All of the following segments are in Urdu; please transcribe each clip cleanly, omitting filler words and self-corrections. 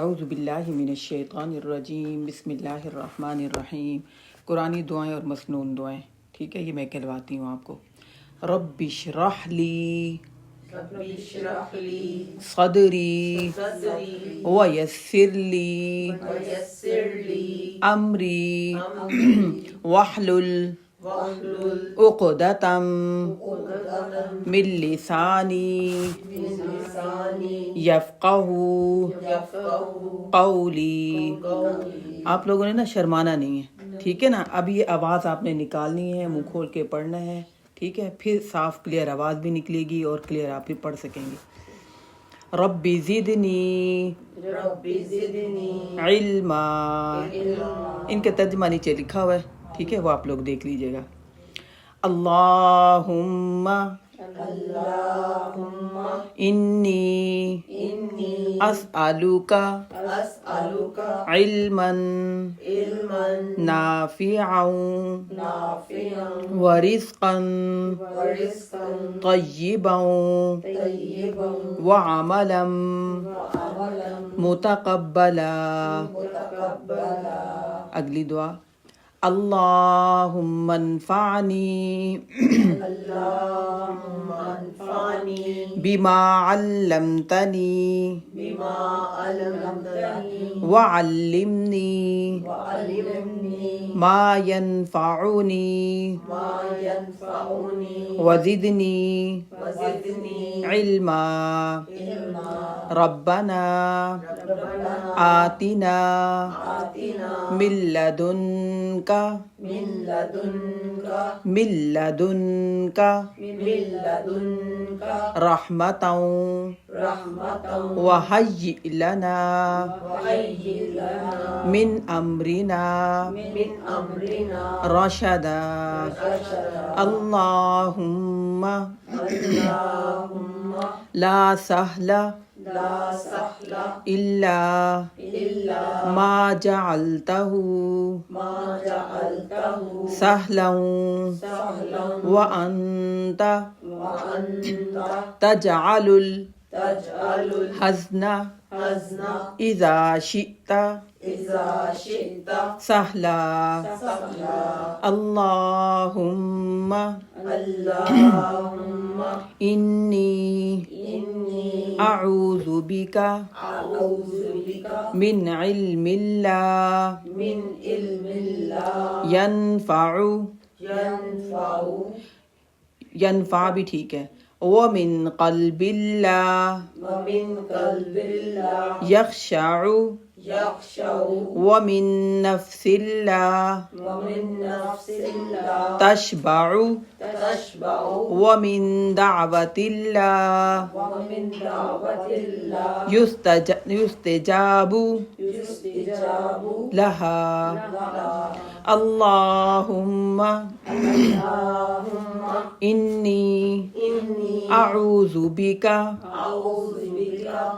اعوذ باللہ من الشیطان الرجیم، بسم اللہ الرحمن الرحیم۔ قرآنی دعائیں اور مسنون دعائیں، ٹھیک ہے، یہ میں کہلواتی ہوں آپ کو۔ رب اشرح لی صدری ویسر لی امری واحلل عقدۃ من لسانی یفقہوا قولی۔ آپ لوگوں نے نا شرمانا نہیں ہے، ٹھیک ہے نا۔ اب یہ آواز آپ نے نکالنی ہے، منہ کھول کے پڑھنا ہے، ٹھیک ہے، پھر صاف کلیئر آواز بھی نکلے گی اور کلیئر آپ بھی پڑھ سکیں گے۔ رب زدنی علما، ان کا ترجمہ نیچے لکھا ہوا ہے، ٹھیک ہے، وہ آپ لوگ دیکھ لیجئے گا۔ اللہم انی اسألک علما نافعا ورزقا طیبا وعملا متقبلا۔ اگلی دعا، اللہم انفعنی بما علمتنی وعلمنی ما ینفعنی وزدنی علما۔ ربنا آتنا من لدنک رحمتا وہیئ لنا من امرنا رشدا۔ اللہم لا سہل الا ما جعلتہ سہلا وانت تجعل الحزن اذا شئت سہلا۔ اللہم انی اعوذ بک من علم لا ینفع بھی ٹھیک ہے، ومن قلب لا یخشع ومن نفس لا تشبع ومن دعوت لا یستجاب لها۔ اللہم انی اعوذ بک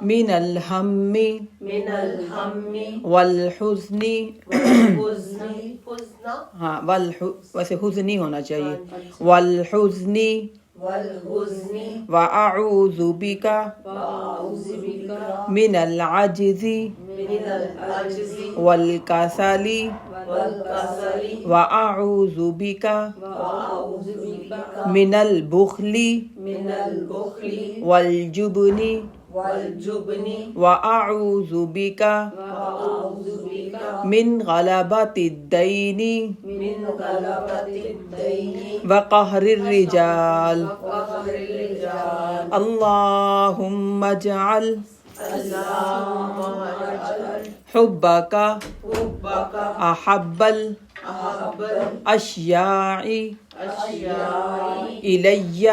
من الہم والحزن، ہاں ویسے حزنی ہونا چاہیے، والحزن وَأَعُوذُ بِكَ مِنَ الْعَجْزِ وَالْكَسَلِ وَأَعُوذُ بِكَ مِنَ الْبُخْلِ وَالْجُبْنِ وَأَعُوذُ بِكَ من غلبۃ الدین وقہر الرجال۔ اللہم اجعل حبک احب الاشیاء الی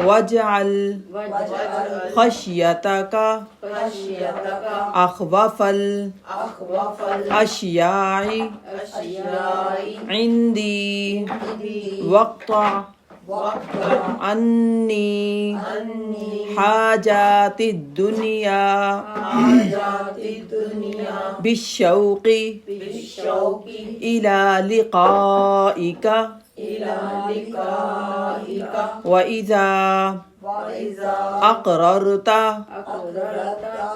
واجعل خشیتک اخوف الاشیاء عندی واقطع عنی حاجات الدنیا بالشوق إلى لقائك وإذا أقررت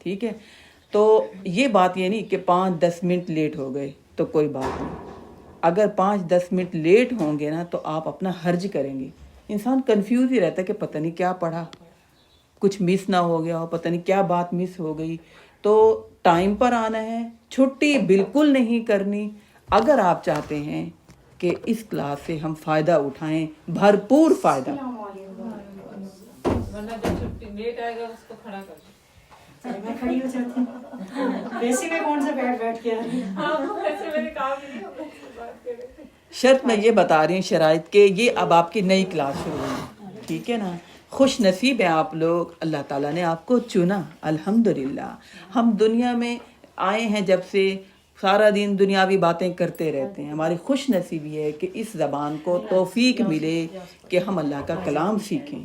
ٹھیک ہے. تو یہ بات یہ نہیں کہ 5-10 منٹ لیٹ ہو گئے تو کوئی بات نہیں. اگر 5-10 منٹ لیٹ ہوں گے نا تو آپ اپنا حرج کریں گے. انسان کنفیوز ہی رہتا ہے کہ پتہ نہیں کیا پڑھا, کچھ مس نہ ہو گیا ہو, پتہ نہیں کیا بات مس ہو گئی. تو ٹائم پر آنا ہے, چھٹی بالکل نہیں کرنی. اگر آپ چاہتے ہیں کہ اس کلاس سے ہم فائدہ اٹھائیں, بھرپور فائدہ. ورنہ جو چھٹی لیٹ آئے گا اس کو کھڑا کر دیں. میں کھڑی ہو جاتی ہوں. ویسے میں کون سا بیٹھ کے ایسے میرے کام ہی نہیں ہوگا بات کریں. شرط میں یہ بتا رہی ہوں شرائط کے, یہ اب آپ کی نئی کلاس شروع ہوئی, ٹھیک ہے نا. خوش نصیب ہیں آپ لوگ, اللہ تعالیٰ نے آپ کو چنا. الحمدللہ ہم دنیا میں آئے ہیں جب سے سارا دن دنیاوی باتیں کرتے رہتے ہیں. ہماری خوش نصیبی ہے کہ اس زبان کو توفیق ملے کہ ہم اللہ کا کلام سیکھیں.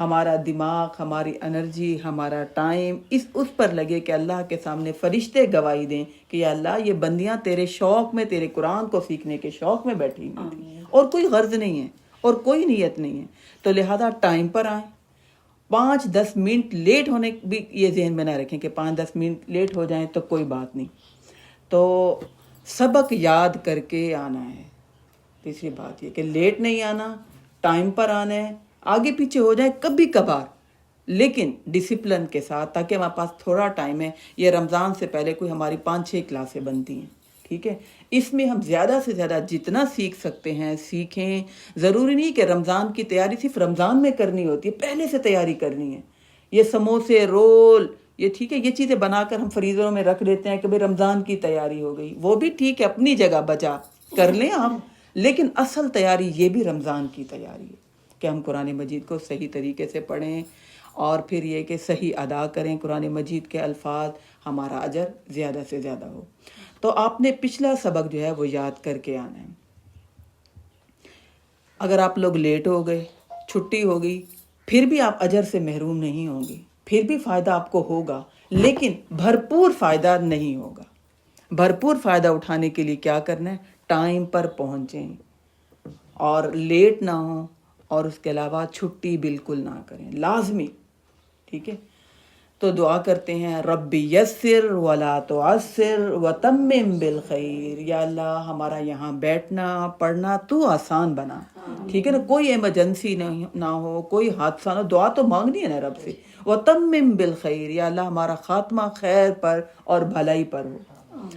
ہمارا دماغ, ہماری انرجی, ہمارا ٹائم اس پر لگے کہ اللہ کے سامنے فرشتے گواہی دیں کہ یا اللہ یہ بندیاں تیرے شوق میں, تیرے قرآن کو سیکھنے کے شوق میں بیٹھی ہوئی تھیں, اور کوئی غرض نہیں ہے اور کوئی نیت نہیں ہے. تو لہذا ٹائم پر آئیں. 5-10 منٹ لیٹ ہونے بھی یہ ذہن میں نہ رکھیں کہ 5-10 منٹ لیٹ ہو جائیں تو کوئی بات نہیں. تو سبق یاد کر کے آنا ہے. تیسری بات یہ کہ لیٹ نہیں آنا, ٹائم پر آنا ہے. آگے پیچھے ہو جائے کبھی کبھار, لیکن ڈسپلن کے ساتھ, تاکہ ہمارے پاس تھوڑا ٹائم ہے. یہ رمضان سے پہلے کوئی ہماری 5-6 کلاسیں بنتی ہیں, ٹھیک ہے. اس میں ہم زیادہ سے زیادہ جتنا سیکھ سکتے ہیں سیکھیں. ضروری نہیں کہ رمضان کی تیاری صرف رمضان میں کرنی ہوتی ہے, پہلے سے تیاری کرنی ہے. یہ سموسے, رول, یہ ٹھیک ہے, یہ چیزیں بنا کر ہم فریزروں میں رکھ دیتے ہیں کہ بھئی رمضان کی تیاری ہو گئی. وہ بھی ٹھیک ہے, اپنی جگہ بچا کر لیں آپ, لیکن اصل تیاری یہ بھی رمضان کی تیاری ہے کہ ہم قرآن مجید کو صحیح طریقے سے پڑھیں, اور پھر یہ کہ صحیح ادا کریں قرآن مجید کے الفاظ, ہمارا اجر زیادہ سے زیادہ ہو. تو آپ نے پچھلا سبق جو ہے وہ یاد کر کے آنا ہے. اگر آپ لوگ لیٹ ہو گئے, چھٹی ہو گئی, پھر بھی آپ اجر سے محروم نہیں ہوں گے, پھر بھی فائدہ آپ کو ہوگا, لیکن بھرپور فائدہ نہیں ہوگا. بھرپور فائدہ اٹھانے کے لیے کیا کرنا ہے, ٹائم پر پہنچیں اور لیٹ نہ ہوں, اور اس کے علاوہ چھٹی بالکل نہ کریں, لازمی. ٹھیک ہے. تو دعا کرتے ہیں, رب یسر ولا تعسر وتمم بالخیر. یا اللہ ہمارا یہاں بیٹھنا پڑھنا تو آسان بنا, ٹھیک ہے نا. کوئی ایمرجنسی نہ ہو, کوئی حادثہ نہ ہو. دعا تو مانگنی ہے نا رب سے. وتمم بالخیر, یا اللہ ہمارا خاتمہ خیر پر اور بھلائی پر ہو.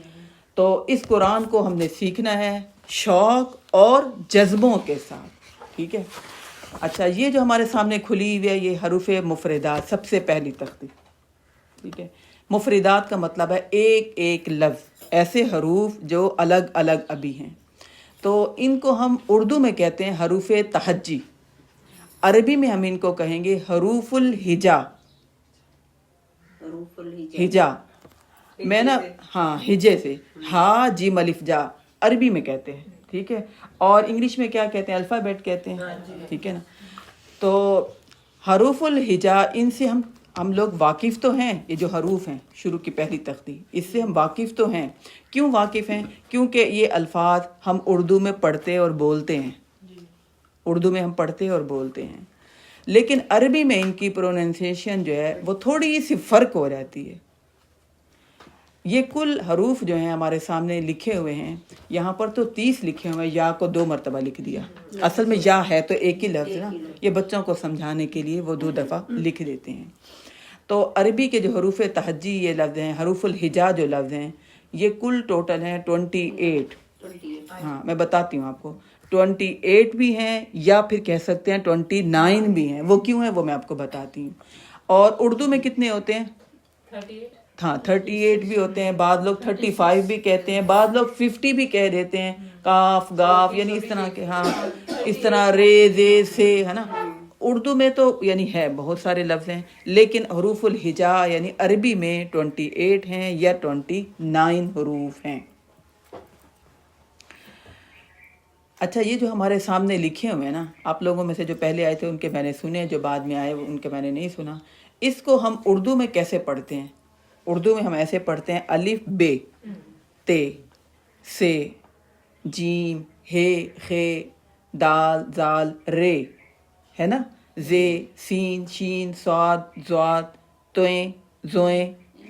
تو اس قرآن کو ہم نے سیکھنا ہے شوق اور جذبوں کے ساتھ, ٹھیک ہے. اچھا, یہ جو ہمارے سامنے کھلی ہوئی ہے یہ حروف مفردات, سب سے پہلی تختی, ٹھیک ہے. مفردات کا مطلب ہے ایک ایک لفظ, ایسے حروف جو الگ الگ ابھی ہیں. تو ان کو ہم اردو میں کہتے ہیں حروف تہجی, عربی میں ہم ان کو کہیں گے حروف الہجا. ہجا میں نا, ہاں ہجے سے, ہا جیم الف جا عربی میں کہتے ہیں, ٹھیک ہے. اور انگلش میں کیا کہتے ہیں, الفابیٹ کہتے ہیں, ٹھیک ہے نا. تو حروف الہجا, ان سے ہم لوگ واقف تو ہیں. یہ جو حروف ہیں شروع کی پہلی تختی, اس سے ہم واقف تو ہیں. کیوں واقف ہیں؟ کیونکہ یہ الفاظ ہم اردو میں پڑھتے اور بولتے ہیں. اردو میں ہم پڑھتے اور بولتے ہیں, لیکن عربی میں ان کی پروننسیشن جو ہے وہ تھوڑی سی فرق ہو جاتی ہے. یہ کل حروف جو ہیں ہمارے سامنے لکھے ہوئے ہیں, یہاں پر تو 30 لکھے ہوئے ہیں. یا کو 2 مرتبہ لکھ دیا, اصل میں یا ہے تو ایک ہی لفظ نا. یہ بچوں کو سمجھانے کے لیے وہ 2 دفعہ لکھ دیتے ہیں. تو عربی کے جو حروف تہجی یہ لفظ ہیں, حروف الہجا جو لفظ ہیں, یہ کل ٹوٹل ہیں 28. ہاں میں بتاتی ہوں آپ کو, 28 بھی ہیں یا پھر کہہ سکتے ہیں 29 بھی ہیں. وہ کیوں ہیں وہ میں آپ کو بتاتی ہوں. اور اردو میں کتنے ہوتے ہیں؟ 38. ہاں 38 بھی ہوتے ہیں. بعض لوگ 35 بھی کہتے ہیں, بعض لوگ 50 بھی کہہ دیتے ہیں. کاف گاف یعنی اس طرح کے, ہاں اس طرح رے زے سے, ہے نا. اردو میں تو یعنی ہے بہت سارے لفظ ہیں, لیکن حروف الہجا یعنی عربی میں 28 ہیں یا 29 حروف ہیں. اچھا, یہ جو ہمارے سامنے لکھے ہوئے ہیں نا, آپ لوگوں میں سے جو پہلے آئے تھے ان کے میں نے سنے, جو بعد میں آئے ان کے میں نے نہیں سنا. اس کو ہم اردو میں کیسے پڑھتے ہیں؟ اردو میں ہم ایسے پڑھتے ہیں, الف بے, تے, سے, جیم, ہے, خے, دال, زال, رے, ہے نا, زے, سین, شین, صاد, ضاد, تویں, زویں,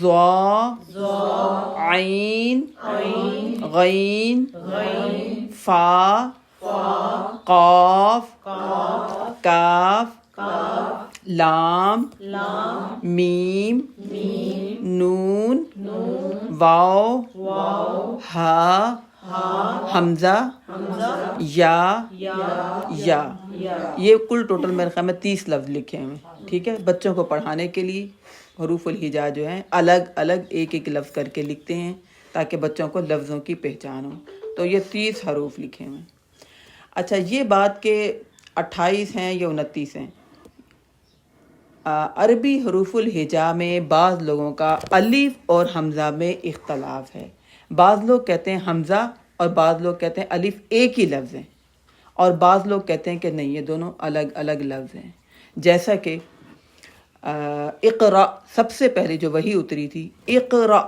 ظا عین غین فا قاف کاف لام میم نون واو ہا حمزہ یا یہ کل ٹوٹل میرے خیال میں 30 لفظ لکھے ہیں. ٹھیک ہے, بچوں کو پڑھانے کے لیے حروف الہجا جو ہیں الگ الگ ایک ایک لفظ کر کے لکھتے ہیں تاکہ بچوں کو لفظوں کی پہچان ہو. تو یہ 30 حروف لکھے ہیں. اچھا, یہ بات کہ 28 ہیں یا 29 ہیں. عربی حروف الہجا میں بعض لوگوں کا الف اور حمزہ میں اختلاف ہے. بعض لوگ کہتے ہیں حمزہ اور بعض لوگ کہتے ہیں الف ایک ہی لفظ ہے, اور بعض لوگ کہتے ہیں کہ نہیں, یہ دونوں الگ الگ لفظ ہیں. جیسا کہ اقرا سب سے پہلے جو وحی اتری تھی, اقرا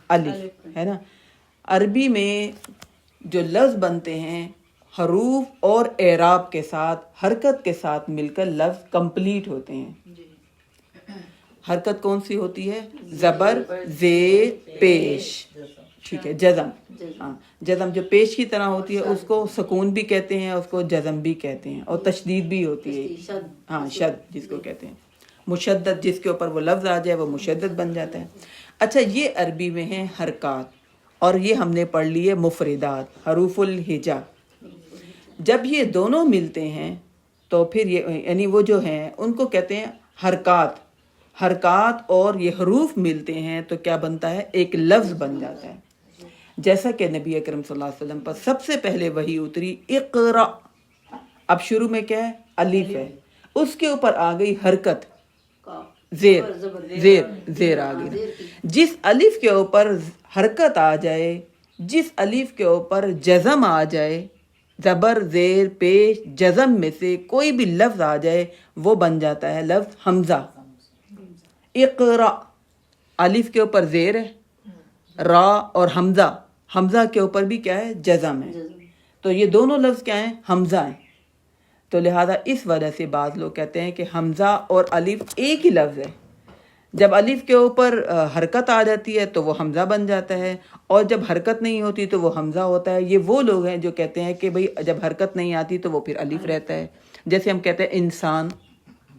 الف ہے نا. عربی میں جو لفظ بنتے ہیں حروف اور اعراب کے ساتھ حرکت کے ساتھ مل کر لفظ کمپلیٹ ہوتے ہیں. حرکت کون سی ہوتی ہے؟ زبر زیر پیش. ٹھیک ہے, جزم. ہاں, جزم جو پیش کی طرح ہوتی ہے اس کو سکون بھی کہتے ہیں, اس کو جزم بھی کہتے ہیں, اور تشدید بھی ہوتی ہے. ہاں, شد جس کو کہتے ہیں. مشدد جس کے اوپر وہ لفظ آ جائے وہ مشدد بن جاتا ہے. اچھا, یہ عربی میں ہیں حرکات, اور یہ ہم نے پڑھ لیے مفردات حروف الہجا. جب یہ دونوں ملتے ہیں تو پھر یہ یعنی وہ جو ہیں ان کو کہتے ہیں حرکات. حرکات اور یہ حروف ملتے ہیں تو کیا بنتا ہے؟ ایک لفظ بن جاتا ہے. جیسا کہ نبی اکرم صلی اللہ علیہ وسلم پر سب سے پہلے وحی اتری اقرا. اب شروع میں کیا ہے؟ الف ہے, اس کے اوپر آ گئی حرکت, زیر زیر آ گئی. جس الف کے اوپر حرکت آ جائے, جس الف کے اوپر جزم آ جائے, زبر زیر پیش جزم میں سے کوئی بھی لفظ آ جائے وہ بن جاتا ہے لفظ حمزہ. اقرا الف کے اوپر زیر ہے, را اور حمزہ, حمزہ کے اوپر بھی کیا ہے؟ جزم ہے. تو یہ دونوں لفظ کیا ہیں؟ حمزہ ہیں. تو لہذا اس وجہ سے بعض لوگ کہتے ہیں کہ حمزہ اور الف ایک ہی لفظ ہے. جب الف کے اوپر حرکت آ جاتی ہے تو وہ حمزہ بن جاتا ہے, اور جب حرکت نہیں ہوتی تو وہ حمزہ ہوتا ہے. یہ وہ لوگ ہیں جو کہتے ہیں کہ بھئی جب حرکت نہیں آتی تو وہ پھر الف رہتا ہے. جیسے ہم کہتے ہیں انسان,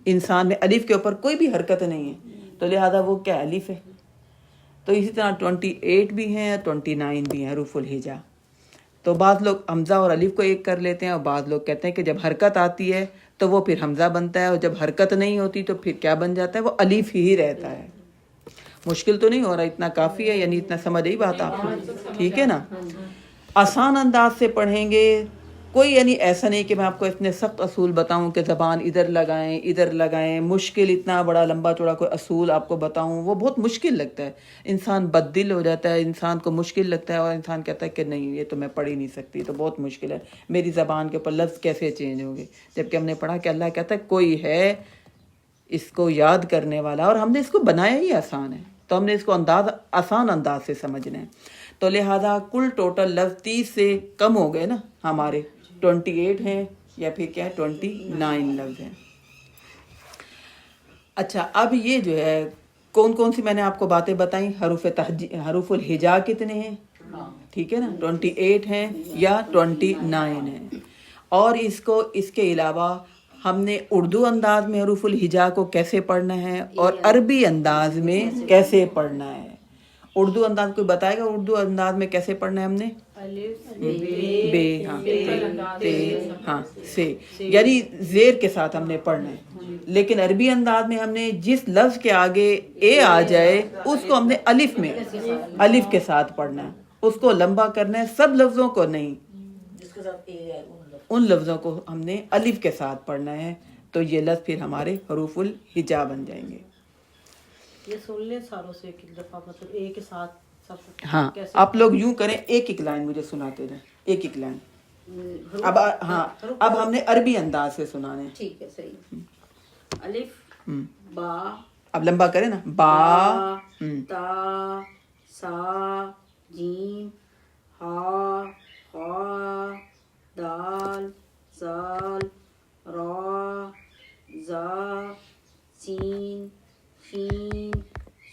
انسان میں الف کے اوپر کوئی بھی حرکت نہیں ہے تو لہذا وہ کیا الف ہے. تو اسی طرح 28 بھی ہیں, 29 بھی ہیں حروف الہجا. تو بعض لوگ حمزہ اور الف کو ایک کر لیتے ہیں, اور بعض لوگ کہتے ہیں کہ جب حرکت آتی ہے تو وہ پھر حمزہ بنتا ہے, اور جب حرکت نہیں ہوتی تو پھر کیا بن جاتا ہے؟ وہ الف ہی رہتا ہے. مشکل تو نہیں ہو رہا, اتنا کافی ہے, یعنی اتنا سمجھ آئی بات آپ کو؟ ٹھیک ہے نا. آسان انداز سے پڑھیں گے, کوئی یعنی ایسا نہیں کہ میں آپ کو اتنے سخت اصول بتاؤں کہ زبان ادھر لگائیں ادھر لگائیں. مشکل اتنا بڑا لمبا چوڑا کوئی اصول آپ کو بتاؤں وہ بہت مشکل لگتا ہے. انسان بد دل ہو جاتا ہے, انسان کو مشکل لگتا ہے, اور انسان کہتا ہے کہ نہیں یہ تو میں پڑھ ہی نہیں سکتی, تو بہت مشکل ہے, میری زبان کے اوپر لفظ کیسے چینج ہوں گے. جبکہ ہم نے پڑھا کہ اللہ کہتا ہے کوئی ہے اس کو یاد کرنے والا, اور ہم نے اس کو بنایا ہی آسان ہے, تو ہم نے اس کو آسان انداز سے سمجھنا ہے. تو لہذا کل ٹوٹل لفظ 30 سے کم ہو گئے نا ہمارے, 28 ہیں یا پھر کیا 29 لفظ ہیں. اچھا, اب یہ جو ہے کون کون سی میں نے آپ کو باتیں بتائیں. حروف الہجا کتنے ہیں؟ ٹھیک ہے نا, 28 ہیں یا 29 ہیں. اور اس کے علاوہ ہم نے اردو انداز میں حروف الہجا کو کیسے پڑھنا ہے اور عربی انداز میں کیسے پڑھنا ہے. اردو انداز کوئی بتائے گا اردو انداز میں کیسے پڑھنا ہے؟ ہم نے بے, ہاں تے, ہاں سے, یعنی زیر کے ساتھ ہم نے پڑھنا ہے. لیکن عربی انداز میں ہم نے جس لفظ کے آگے اے آ جائے اس کو ہم نے الف کے ساتھ پڑھنا ہے, اس کو لمبا کرنا ہے, سب لفظوں کو نہیں, ان لفظوں کو ہم نے الف کے ساتھ پڑھنا ہے. تو یہ لفظ پھر ہمارے حروف الہجا بن جائیں گے. یہ سن لیں ساروں سے ایک دفعہ, مطلب ایک ساتھ سب. ہاں, آپ لوگ یوں کریں, ایک ایک لائن مجھے سناتے رہیں, ایک ایک لائن. اب ہاں, اب ہم نے عربی انداز سے سنانے ہیں. ٹھیک ہے, صحیح. الف با, اب لمبا کریں نا, با تا سا جیم ہا خا دال زال را زا سین شین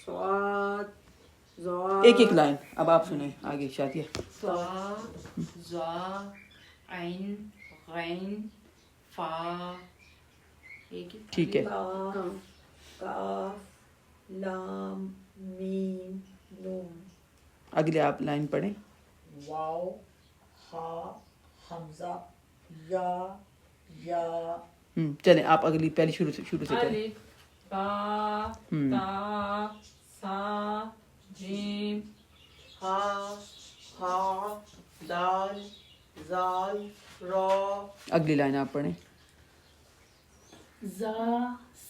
صاد ضاد ایک ایک لائن اب آپ سنیں آگے شادیہ. صا ضا عین غین فا. ایک ہی ٹھیک ہے. کاف لام میم نون. اگلے آپ لائن پڑھیں. واو ہا حمزہ یا یا. چلیں آپ اگلی پہلی شروع سے کریں. الف با تا سا جیم ہا ہا دال زال را. اگلی لائن آپ پڑھیں. زا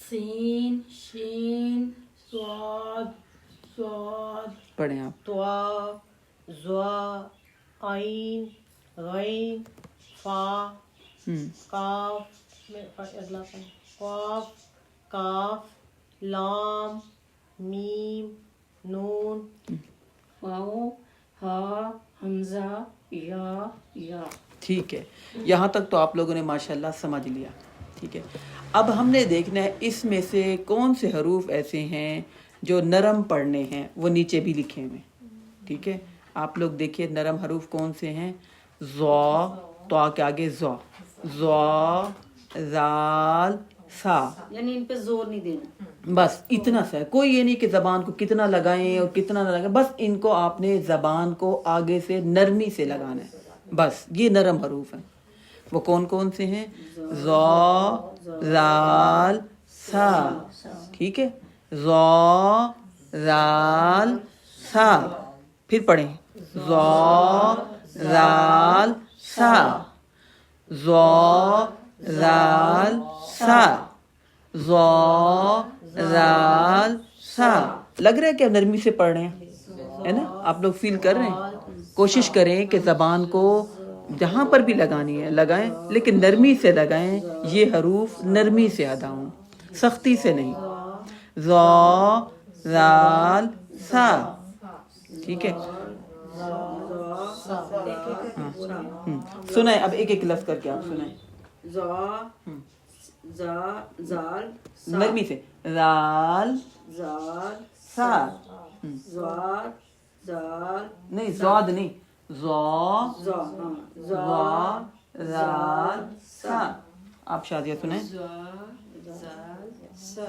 سین شین صاد صاد. پڑھیں آپ. طوا زوا عین غین فا کاف. اگلا قاف کاف لام میم نون. واو ہا حمزہ یا یا. ٹھیک ہے. یہاں تک تو آپ لوگوں نے ماشاءاللہ سمجھ لیا. ٹھیک ہے. اب ہم نے دیکھنا ہے اس میں سے کون سے حروف ایسے ہیں جو نرم پڑھنے ہیں، وہ نیچے بھی لکھے ہوئے. ٹھیک ہے. آپ لوگ دیکھیے نرم حروف کون سے ہیں. ضا تو کے آگے ضا ضا زال سا. یعنی ان پہ زور نہیں دینا. بس اتنا سا ہے. کوئی یہ نہیں کہ زبان کو کتنا لگائیں اور کتنا نہ لگائیں. بس ان کو آپ نے زبان کو آگے سے نرمی سے لگانا ہے. بس یہ نرم حروف ہیں. وہ کون کون سے ہیں. ضا زال سا. ٹھیک ہے. ضا زال سا. پھر پڑھیں. ضا زال سا ضا زال سا ضا زال سا. لگ رہا ہے کہ آپ نرمی سے پڑھ رہے ہیں، ہے نا. آپ لوگ فیل کر رہے ہیں. کوشش کریں کہ زبان کو جہاں پر بھی لگانی ہے لگائیں، لیکن نرمی سے لگائیں. یہ حروف نرمی سے ادا ہوں، سختی سے نہیں. ضا زال سا. ٹھیک ہے. سنائیں اب ایک ایک لفظ کر کے آپ سنائیں. زا زا زال نرمی سے. زال زال سا. زاد زال نہیں زاد نہیں. ضا زا ہاں ضا زال سا. آپ شادیہ سنائیں. زال سا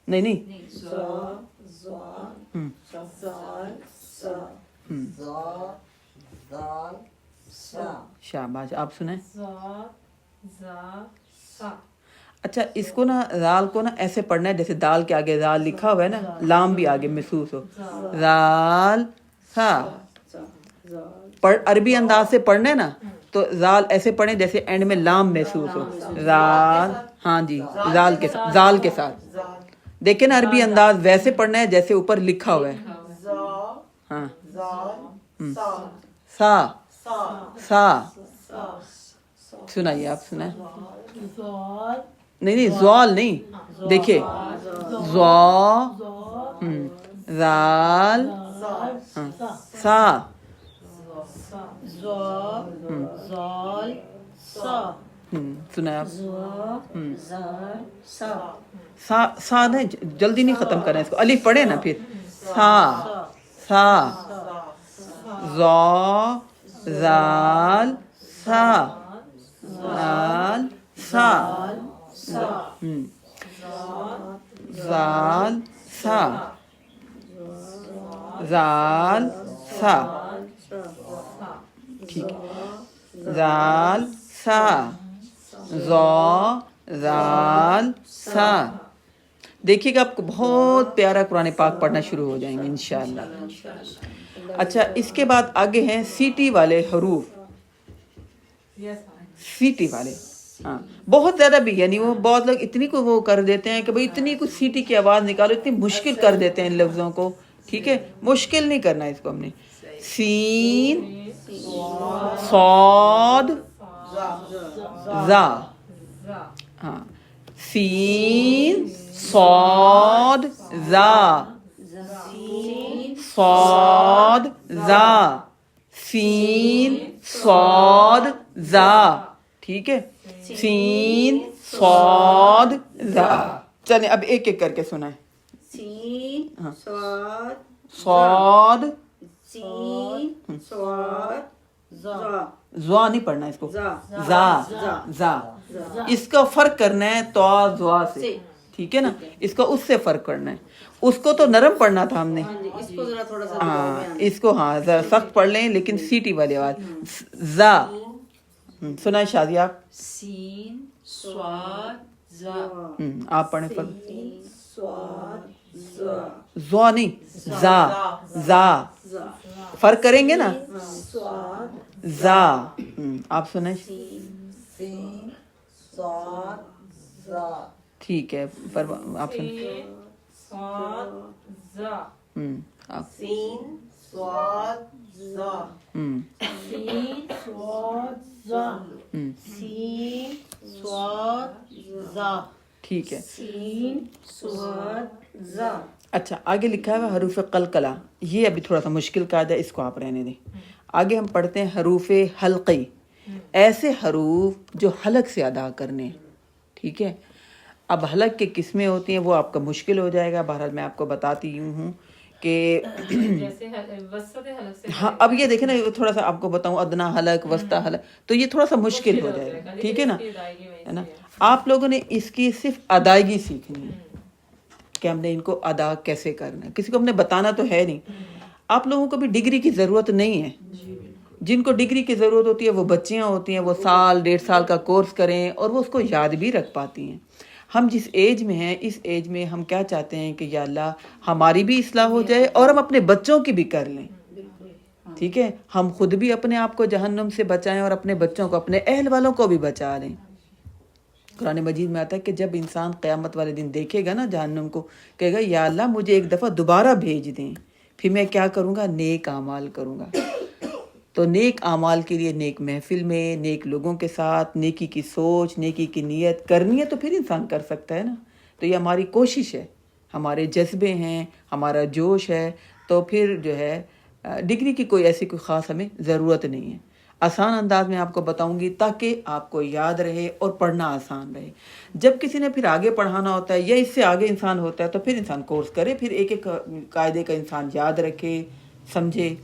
نہیں نہیں. زا زوان زال سا زا زال سا. شاباش. آپ سنائیں. زا زا سا. اچھا اس کو نا زال کو نا ایسے پڑھنا ہے جیسے دال کے آگے زال لکھا ہوا ہے نا، لام بھی آگے محسوس ہو. زال سا. عربی انداز سے پڑھنا ہے نا تو زال ایسے پڑھیں جیسے اینڈ میں لام محسوس ہو. زال ہاں جی زال کے ساتھ. زال کے ساتھ دیکھیں نا عربی انداز ویسے پڑھنا ہے جیسے اوپر لکھا ہوا ہے. ہاں سا سا. سنائیے آپ سنائیں. نہیں نہیں زوال نہیں. دیکھیے زا زال سا. زا زال سا سنائیں آپ. زال سا سا سا نہیں جلدی نہیں ختم کرنا اس کو. الف پڑھے نا پھر. سا سا زا زال سا زال سا زال سا زال سا. ٹھیک ہے. زال سا زا زال سا. دیکھیے گا آپ کو بہت پیارا قرآن پاک پڑھنا شروع ہو جائیں گے انشاءاللہ. اچھا اس کے بعد آگے ہیں سیٹی والے حروف. سیٹی والے ہاں بہت زیادہ بھی، یعنی وہ بہت لوگ اتنی کو وہ کر دیتے ہیں کہ بھئی اتنی کچھ سیٹی کی آواز نکالو، اتنی مشکل کر دیتے ہیں ان لفظوں کو. ٹھیک ہے. مشکل نہیں کرنا اس کو ہم نے. سین صاد زا. ہاں سین صاد زا صاد زا سین صاد زا. ٹھیک ہے. سین صاد زا. چلیں اب ایک ایک کر کے سنائیں. سین صاد صاد سین صاد زا زوا نہیں پڑھنا اس کو, زا زا زا. اس کا فرق کرنا ہے تو زوا سے, ٹھیک ہے نا, اس کا اس سے فرق کرنا ہے. اس کو تو نرم پڑھنا تھا ہم نے, اس کو ذرا تھوڑا سا ہاں اس کو ہاں ذرا سخت پڑھ لیں لیکن سیٹی والی آواز. زا سنائیں شادی آپ. سین صاد زا. آپ پڑھیں فرق. صاد زا زوا نہیں زا زا, زا فرق کریں گے نا. صاد زا آپ سنائیں. سین صاد زا ٹھیک ہے آپ سنائیں. سین صاد زا. آپ سین صاد زا سین صاد زا سین صاد زا ٹھیک ہے. سین صاد زا. اچھا آگے لکھا ہے حروف قلقلہ, یہ ابھی تھوڑا سا مشکل قاعدہ ہے, اس کو آپ رہنے دیں. آگے ہم پڑھتے ہیں حروف حلقی, ایسے حروف جو حلق سے ادا کرنے ہیں, ٹھیک ہے. اب حلق کی قسمیں ہوتی ہیں وہ آپ کا مشکل ہو جائے گا, بہرحال میں آپ کو بتاتی ہوں کہ جیسے وسط حلق سے. ہاں اب یہ دیکھیں نا تھوڑا سا آپ کو بتاؤں ادنا حلق وسطی حلق, تو یہ تھوڑا سا مشکل ہو جائے گا, ٹھیک ہے نا. ہے نا, آپ لوگوں نے اس کی صرف ادائیگی سیکھنی ہے کہ ہم نے ان کو ادا کیسے کرنا ہے, کسی کو ہم نے بتانا تو ہے نہیں. آپ لوگوں کو بھی ڈگری کی ضرورت نہیں ہے. جن کو ڈگری کی ضرورت ہوتی ہے وہ بچیاں ہوتی ہیں, وہ سال 1.5 سال کا کورس کریں اور وہ اس کو یاد بھی رکھ پاتی ہیں. ہم جس ایج میں ہیں اس ایج میں ہم کیا چاہتے ہیں کہ یا اللہ ہماری بھی اصلاح ہو جائے اور ہم اپنے بچوں کی بھی کر لیں, ٹھیک ہے. ہم خود بھی اپنے آپ کو جہنم سے بچائیں اور اپنے بچوں کو, اپنے اہل والوں کو بھی بچا لیں. قرآن مجید میں آتا ہے کہ جب انسان قیامت والے دن دیکھے گا نا جہنم کو, کہے گا یا اللہ مجھے ایک دفعہ دوبارہ بھیج دیں, پھر میں کیا کروں گا, نیک اعمال کروں گا. تو نیک اعمال کے لیے نیک محفل میں نیک لوگوں کے ساتھ نیکی کی سوچ, نیکی کی نیت کرنی ہے تو پھر انسان کر سکتا ہے نا. تو یہ ہماری کوشش ہے, ہمارے جذبے ہیں, ہمارا جوش ہے, تو پھر جو ہے ڈگری کی کوئی ایسی کوئی خاص ہمیں ضرورت نہیں ہے. آسان انداز میں آپ کو بتاؤں گی تاکہ آپ کو یاد رہے اور پڑھنا آسان رہے. جب کسی نے پھر آگے پڑھانا ہوتا ہے یا اس سے آگے انسان ہوتا ہے تو پھر انسان کورس کرے, پھر ایک ایک قاعدے کا انسان یاد رکھے, سمجھے.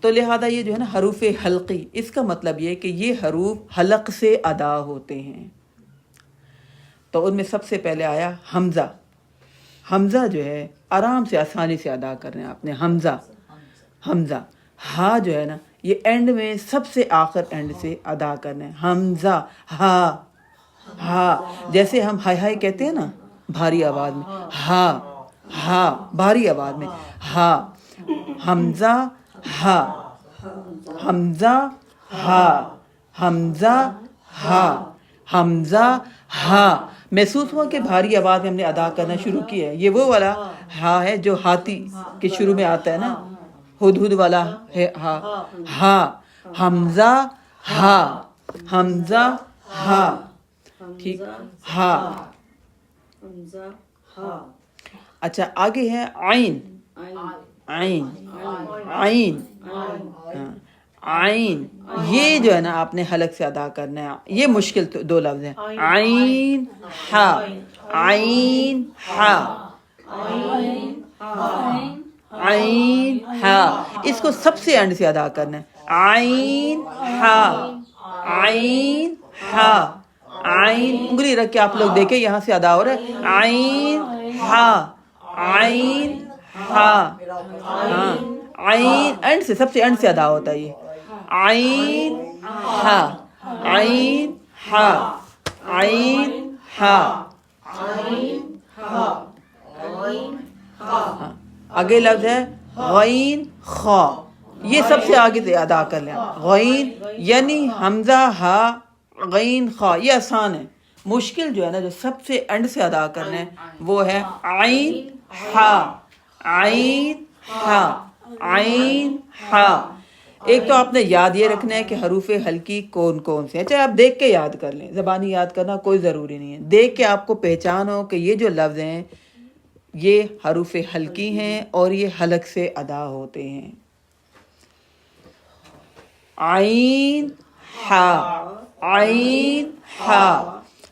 تو لہذا یہ جو ہے نا حروف حلقی, اس کا مطلب یہ کہ یہ حروف حلق سے ادا ہوتے ہیں. تو ان میں سب سے پہلے آیا حمزہ. حمزہ جو ہے آرام سے آسانی سے ادا کرنا ہے آپ نے. حمزہ حمزہ. ہا جو ہے نا یہ اینڈ میں سب سے آخر اینڈ سے ادا کرنا ہے. حمزہ ہا ہا, جیسے ہم ہائے ہائے کہتے ہیں نا بھاری آواز میں, ہا ہا بھاری آواز میں ہا. حمزہ ہا حمزہ ہا حمزہ ہا حمزہ ہا. محسوس ہوا کہ بھاری آواز میں ہم نے ادا کرنا شروع کیا ہے. یہ وہ والا ہا ہے جو ہاتھی کے شروع میں آتا ہے نا, ہدہد والا ہے ہا. ہا حمزہ ہا حمزہ ہا, ٹھیک, ہا. حمزہ ہا. اچھا آگے ہے عین. عین عین عین, یہ جو ہے نا آپ نے حلق سے ادا کرنا ہے. یہ مشکل دو لفظ ہیں. عین ہا عین ہا عین ہا, اس کو سب سے اینڈ سے ادا کرنا ہے. عین ہا عین ہا عین. انگلی رکھ کے آپ لوگ دیکھیں یہاں سے ادا ہو رہا ہے. عین ہا عین ہا عین, اینڈ سے سب سے اینڈ سے ادا ہوتا ہے یہ. عین ہا عین ہا عین ہا. آگے لفظ ہے غین خا. یہ سب سے آگے سے ادا کر لیں. غین یعنی حمزہ ہا غین خا, یہ آسان ہے. مشکل جو ہے نا جو سب سے اینڈ سے ادا کرنا ہے وہ ہے عین ہا عین ہا عین ہا. ایک تو آپ نے یاد یہ رکھنا ہے کہ حروف حلقی کون کون سے ہیں. چاہے آپ دیکھ کے یاد کر لیں, زبانی یاد کرنا کوئی ضروری نہیں ہے. دیکھ کے آپ کو پہچان ہو کہ یہ جو لفظ ہیں یہ حروف حلقی ہیں اور یہ حلق سے ادا ہوتے ہیں. عین ہا عین ہا.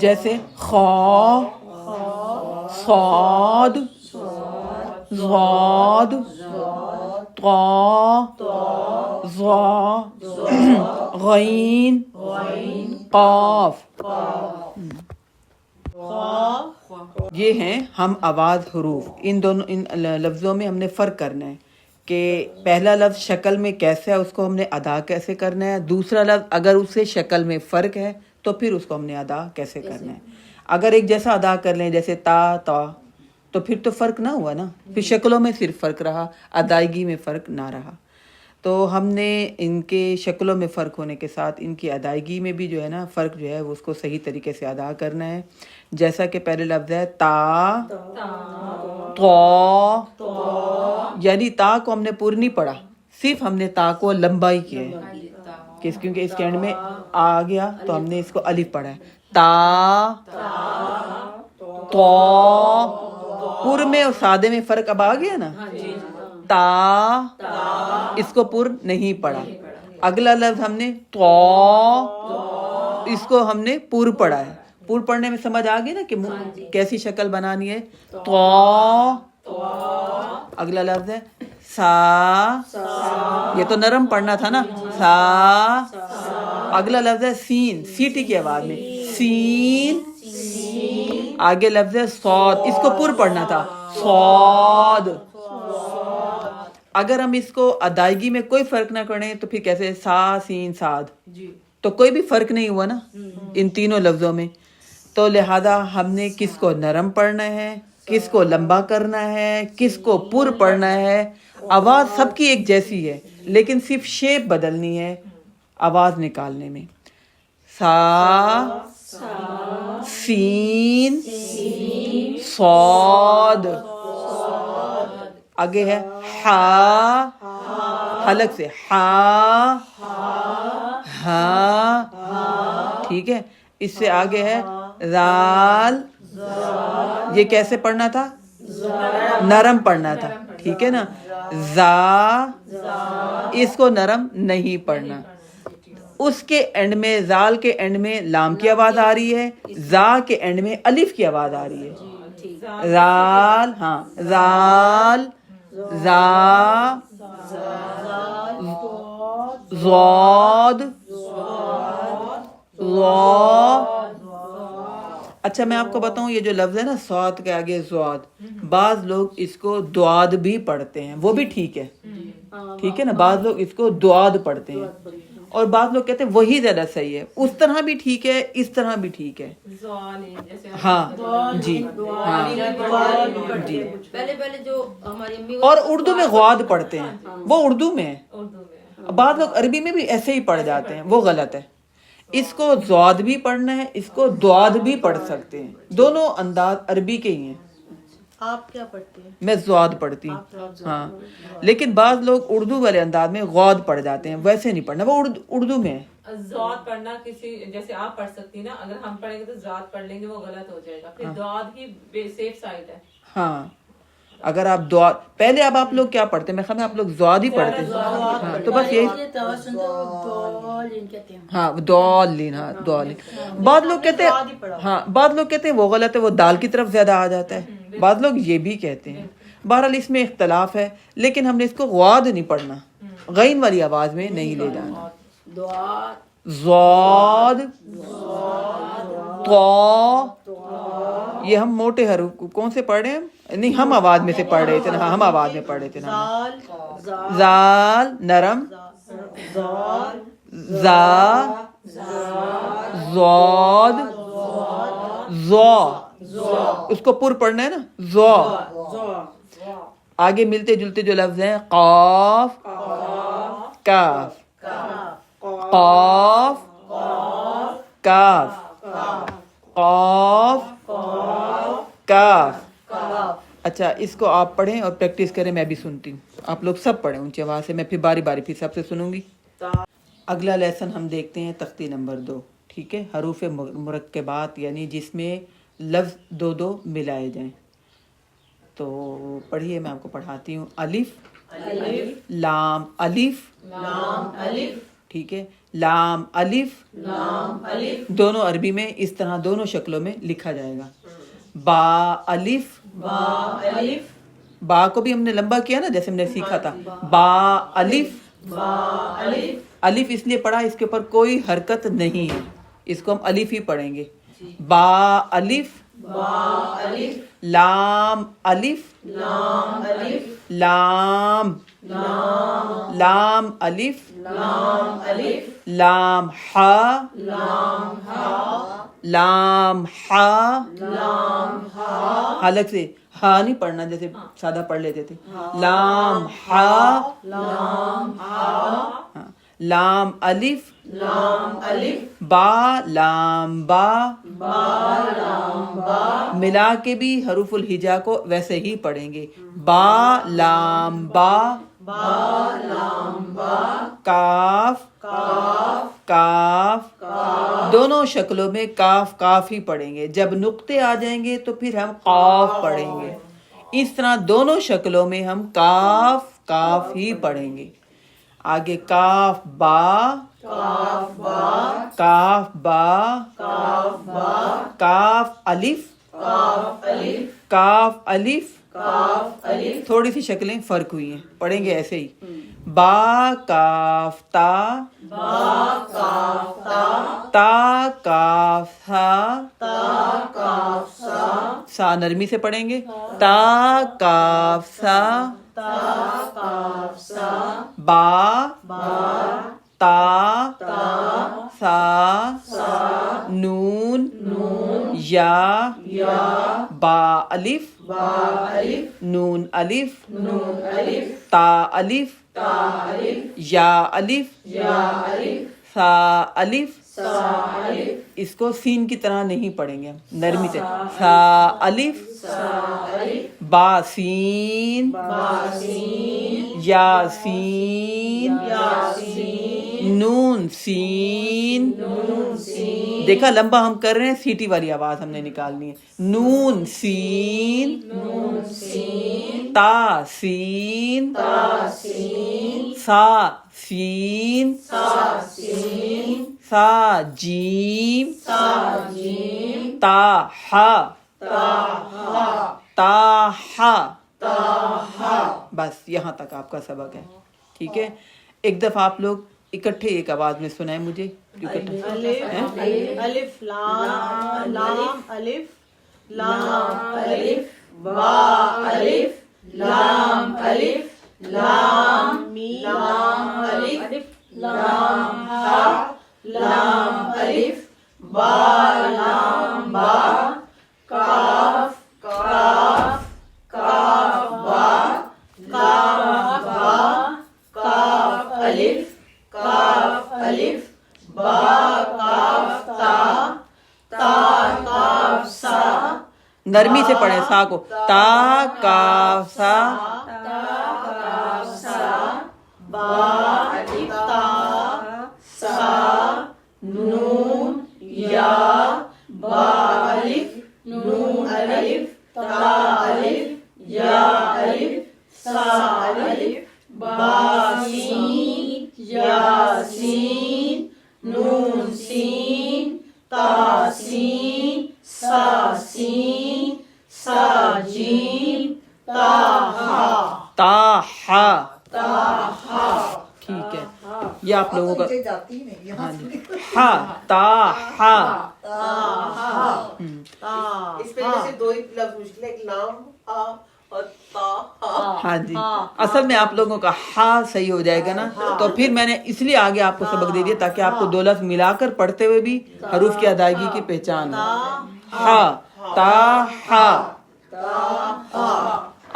جیسے خا، صاد، ضاد، طا، ظا، غین، قاف. یہ ہیں ہم آواز حروف. ان لفظوں میں ہم نے فرق کرنا ہے کہ پہلا لفظ شکل میں کیسا ہے، اس کو ہم نے ادا کیسے کرنا ہے. دوسرا لفظ اگر اس سے شکل میں فرق ہے تو پھر اس کو ہم نے ادا کیسے کرنا ہے. اگر ایک جیسا ادا کر لیں جیسے تا تا تو پھر تو فرق نہ ہوا نا، پھر شکلوں میں صرف فرق رہا، ادائیگی میں فرق نہ رہا. تو ہم نے ان کے شکلوں میں فرق ہونے کے ساتھ ان کی ادائیگی میں بھی جو ہے نا فرق جو ہے وہ اس کو صحیح طریقے سے ادا کرنا ہے. جیسا کہ پہلے لفظ ہے تا، تو، یعنی تا کو ہم نے پر نہیں پڑھا، صرف ہم نے تا کو لمبا ہی کیا ہے کیونکہ اس کے اینڈ میں آ گیا تو ہم نے اس کو الف پڑھا ہے. تا، تو، پر میں اور سادے میں فرق اب آ گیا نا. تا، اس کو پر نہیں پڑھا. اگلا لفظ ہم نے تو، اس کو ہم نے پر پڑھا ہے. پر پڑھنے میں سمجھ آ گئی نا کہ کیسی شکل بنانی ہے. تو، اگلا لفظ ہے سا، یہ تو نرم پڑھنا تھا نا، سا. اگلا لفظ ہے سین، سیٹی کی آواز میں سین. آگے لفظ ہے صاد، اس کو پر پڑھنا تھا صاد. اگر ہم اس کو ادائیگی میں کوئی فرق نہ کریں تو پھر کیسے سا سین صاد، تو کوئی بھی فرق نہیں ہوا نا ان تینوں لفظوں میں. تو لہذا ہم نے کس کو نرم پڑھنا ہے، کس کو لمبا کرنا ہے، کس کو پر پڑھنا ہے. آواز سب کی ایک جیسی ہے لیکن صرف شیپ بدلنی ہے آواز نکالنے میں. سا، سین، صاد. آگے ہے ہا، حلق سے ہا، ہا. ٹھیک ہے. اس سے آگے ہے زال، یہ کیسے پڑھنا تھا، نرم پڑھنا تھا. ٹھیک ہے نا. زا، اس کو نرم نہیں پڑھنا. اس کے اینڈ میں زال کے اینڈ میں لام کی آواز آ رہی ہے، زا کے اینڈ میں الف کی آواز آ رہی ہے. زال، ہاں زال، زا، زاد، ضا. اچھا میں آپ کو بتاؤں یہ جو لفظ ہے نا صاد کے آگے زواد، بعض لوگ اس کو دعاد بھی پڑھتے ہیں، وہ بھی ٹھیک ہے. ٹھیک ہے نا. بعض لوگ اس کو دعاد پڑھتے ہیں اور بعض لوگ کہتے ہیں وہی زیادہ صحیح ہے. اس طرح بھی ٹھیک ہے، اس طرح بھی ٹھیک ہے. ہاں جی، ہاں جی. پہلے جو ہماری امی اور اردو میں غواد پڑھتے ہیں، وہ اردو میں ہے. بعض لوگ عربی میں بھی ایسے ہی پڑھ جاتے ہیں، وہ غلط ہے. اس کو زواد بھی پڑھنا ہے، اس کو دعاد بھی پڑھ سکتے ہیں. دونوں انداز عربی کے ہی ہیں. آپ کیا پڑھتے ہیں؟ میں زواد پڑھتی ہوں. ہاں لیکن بعض لوگ اردو والے انداز میں غواد پڑھ جاتے ہیں، ویسے نہیں پڑھنا، وہ اردو میں ہے. زواد پڑھنا کسی جیسے آپ پڑھ سکتی نا، اگر ہم پڑھیں گے تو زواد پڑھ لیں گے، وہ غلط ہو جائے گا. پھر دعاد ہی سیف سائڈ ہے. ہاں اگر آپ دعا پہلے اب آپ لوگ کیا پڑھتے ہیں، میں خیال میں آپ لوگ زواد ہی پڑھتے ہیں. ہاں تو بس یہی، ہاں دالین، ہاں دالین. بعض لوگ کہتے ہیں، ہاں بعض لوگ کہتے ہیں وہ غلط ہے، وہ دال کی طرف زیادہ آ جاتا ہے. بعض لوگ یہ بھی کہتے ہیں. بہرحال اس میں اختلاف ہے، لیکن ہم نے اس کو غواد نہیں پڑھنا، غین والی آواز میں نہیں لے جانا. زواد، تو، یہ ہم موٹے حروف کون سے پڑھ رہے ہیں؟ نہیں ہم آواز میں سے پڑھ رہے تھے نا، ہم آواز میں پڑھ رہے تھے نا. زال نرم، زا، زاد، زو، اس کو پر پڑھنا ہے نا، زو. آگے ملتے جلتے جو لفظ ہیں قاف، کاف، قاف، کاف، قاف، کاف. اچھا اس کو آپ پڑھیں اور پریکٹس کریں، میں بھی سنتی ہوں. آپ لوگ سب پڑھیں اونچی آواز سے، میں پھر باری باری پھر سب سے سنوں گی. اگلا لیسن ہم دیکھتے ہیں تختی نمبر 2. ٹھیک ہے. حروف مرکبات یعنی جس میں لفظ دو دو ملائے جائیں. تو پڑھیے، میں آپ کو پڑھاتی ہوں. الف، لام، الف، ٹھیک ہے. لام الف دونوں عربی میں اس طرح دونوں شکلوں میں لکھا جائے گا. با الف با کو بھی ہم نے لمبا کیا نا جیسے ہم نے سیکھا تھا. با الف الف اس لیے پڑھا اس کے اوپر کوئی حرکت نہیں ہے, اس کو ہم الف ہی پڑھیں گے. با الف لام الف لام لام الف لام ہا لام ہا حلق سے ہا نہیں پڑھنا جیسے سادہ پڑھ لیتے تھے. لام ہا لام الف با لام با ملا کے بھی حروف الہجا کو ویسے ہی پڑھیں گے. با لام با کاف کاف دونوں شکلوں میں کاف کاف ہی پڑھیں گے. جب نقطے آ جائیں گے تو پھر ہم قاف پڑھیں گے. اس طرح دونوں شکلوں میں ہم کاف کاف ہی پڑھیں گے. آگے کاف با کاف با کاف الف کاف الف تھوڑی سی شکلیں فرق ہوئی ہیں, پڑھیں گے ایسے ہی. با کاف تا تا کاف سا نرمی سے پڑھیں گے. تا کاف سا با تا سا نون یا با الف نون الف تا الف یا الف سا الف. اس کو سین کی طرح نہیں پڑھیں گے, نرمی سے. سا الف با سین یا سین نون سین. دیکھا لمبا ہم کر رہے ہیں, سیٹی والی آواز ہم نے نکالنی ہے. نون سین تا سین سا سین سا جیم تا ہا تا ہا. بس یہاں تک آپ کا سبق ہے. ٹھیک ہے, ایک دفعہ آپ لوگ اکٹھے ایک آواز میں سنائیں مجھے. الف لام لام الف لام الف با الف لام الف لام میم لام الف لام ہا لام الف با لام با کاف کاف کاف با کاف با کاف الف کاف الف با کاف تا تا کاف سا. نرمی سے پڑھیں سا کو. تا کاف سا با تا سا نون یا با الف نون الف تا الف یا الف سا الف با سین یا سین نون سین تا سین سا سین سا جیم تا ہا تا ہا. ٹھیک ہے, یہ آپ لوگوں کا ہاں جی. ہا تا ہا. اس پہ جیسے دو ہی لفظ مشکل ہے, ایک لام ہا اور تا ہا. ہاں جی, اصل میں آپ لوگوں کا ہا صحیح ہو جائے گا نا, تو پھر میں نے اس لیے آگے آپ کو سبق دے دیا تاکہ آپ کو دو لفظ ملا کر پڑھتے ہوئے بھی حروف کی ادائیگی کی پہچان ہو. ہا تا ہا.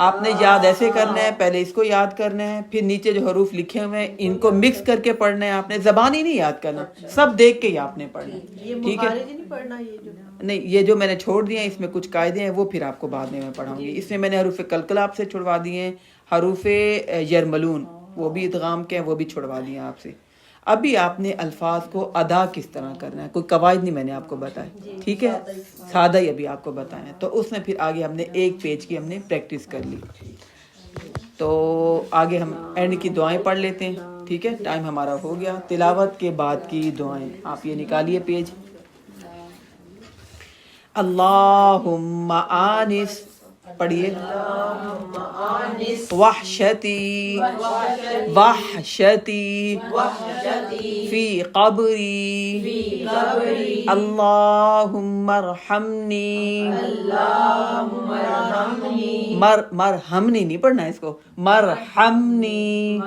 آپ نے یاد ایسے کرنا ہے, پہلے اس کو یاد کرنا ہے, پھر نیچے جو حروف لکھے ہوئے ہیں ان کو مکس کر کے پڑھنا ہے. آپ نے زبانی نہیں یاد کرنا, سب دیکھ کے ہی آپ نے پڑھنا ہے. ٹھیک ہے, نہیں یہ جو میں نے چھوڑ دیا اس میں کچھ قاعدے ہیں وہ پھر آپ کو بعد میں پڑھاؤں گی. اس میں میں نے حروف قلقلہ آپ سے چھڑوا دیے ہیں, حروف یرملون وہ بھی ادغام کے ہیں وہ بھی چھڑوا دیے ہیں آپ سے. ابھی آپ نے الفاظ کو ادا کس طرح کرنا ہے, کوئی قواعد نہیں میں نے آپ کو بتایا. ٹھیک ہے, سادہ ہی ابھی آپ کو بتایا, تو اس میں پھر آگے ہم نے ایک پیج کی ہم نے پریکٹس کر لی. تو آگے ہم اینڈ کی دعائیں پڑھ لیتے ہیں. ٹھیک ہے ٹائم ہمارا ہو گیا. تلاوت کے بعد کی دعائیں آپ یہ نکالیے پیج. اللہم آنس پڑھیے وحشتی فی قبری اللہم ارحمنی مرحمنی نہیں پڑھنا ہے اس کو مرحمنی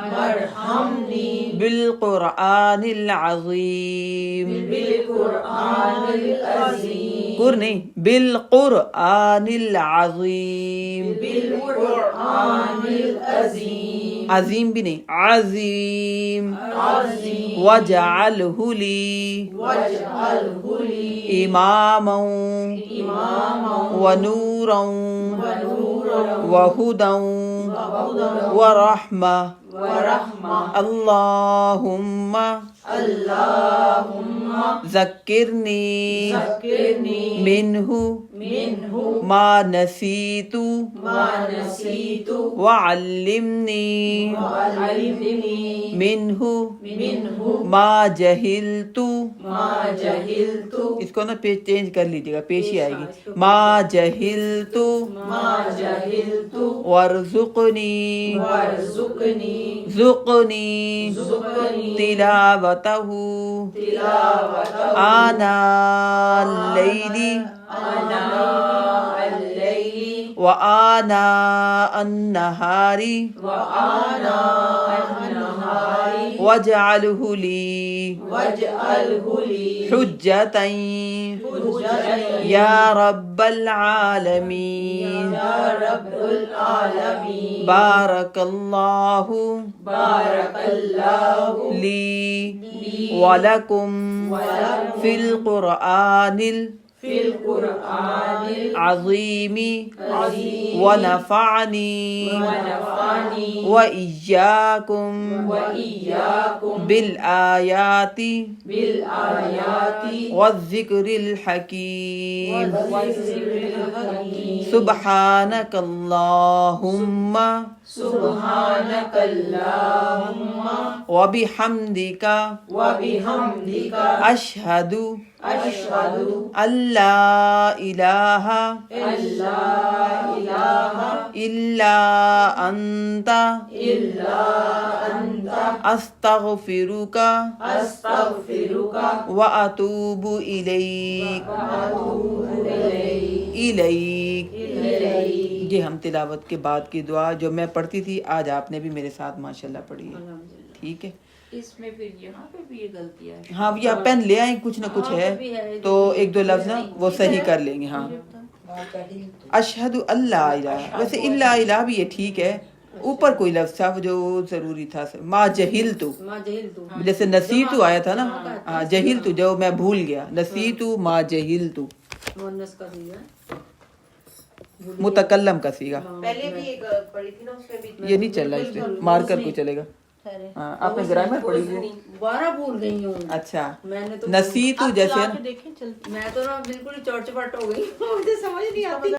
بالقرآن العظیم قر نہیں بالقرآن العظیم عظیم بھی نہیں عظیم وجعلہ لی اماما ونورا وہدا ورحمہ اللہم ذکرنی منہ ما نسیت وعلمنی منہ ما جہلت. اس کو نا پیج چینج کر لیجیے گا پیش ہی آئے گی. ما جہلت وارزقنی تلاوتہ آناء اللیل وآناء النہار واجعلہ لی حجتا یا رب العالمین. بارک اللہ لی ولکم فی القرآن العظیم ونفعنی وإیاکم بالآیات والذکر الحکیم. سبحانک اللہم وبحمدک اشہد اللہ الہ الا انت استغفرک واتوب الیک. یہ ہم تلاوت کے بعد کی دعا جو میں پڑھتی تھی آج آپ نے بھی میرے ساتھ ماشاءاللہ پڑھی ہے. ٹھیک ہے اس میں پھر یہاں پہ بھی یہ غلطی ہے. ہاں یہ آپ پین لے آئیں کچھ نہ کچھ ہے تو ایک دو لفظ نا وہ صحیح کر لیں گے. ہاں اشہد اللہ الہ ویسے اللہ الہ بھی یہ ٹھیک ہے. اوپر کوئی لفظ تھا جو ضروری تھا ما جہلتو جیسے نسیتو آیا تھا نا جہلتو جو میں بھول گیا نسیتو ما جہلتو متکلم کا سیگا. پہلے بھی ایک پڑھی تھی نا اس میں بھی یہ نہیں چل رہا اس پہ مارکر کو چلے گا. ہاں آپ نے گرامر پڑھی ہوئی. 12 بھول گئی ہوں. اچھا میں نے تو نسیتو جیسے دیکھیں چل میں تو نا بالکل ہی چوٹ چپٹ ہو گئی مجھے سمجھ نہیں آتی.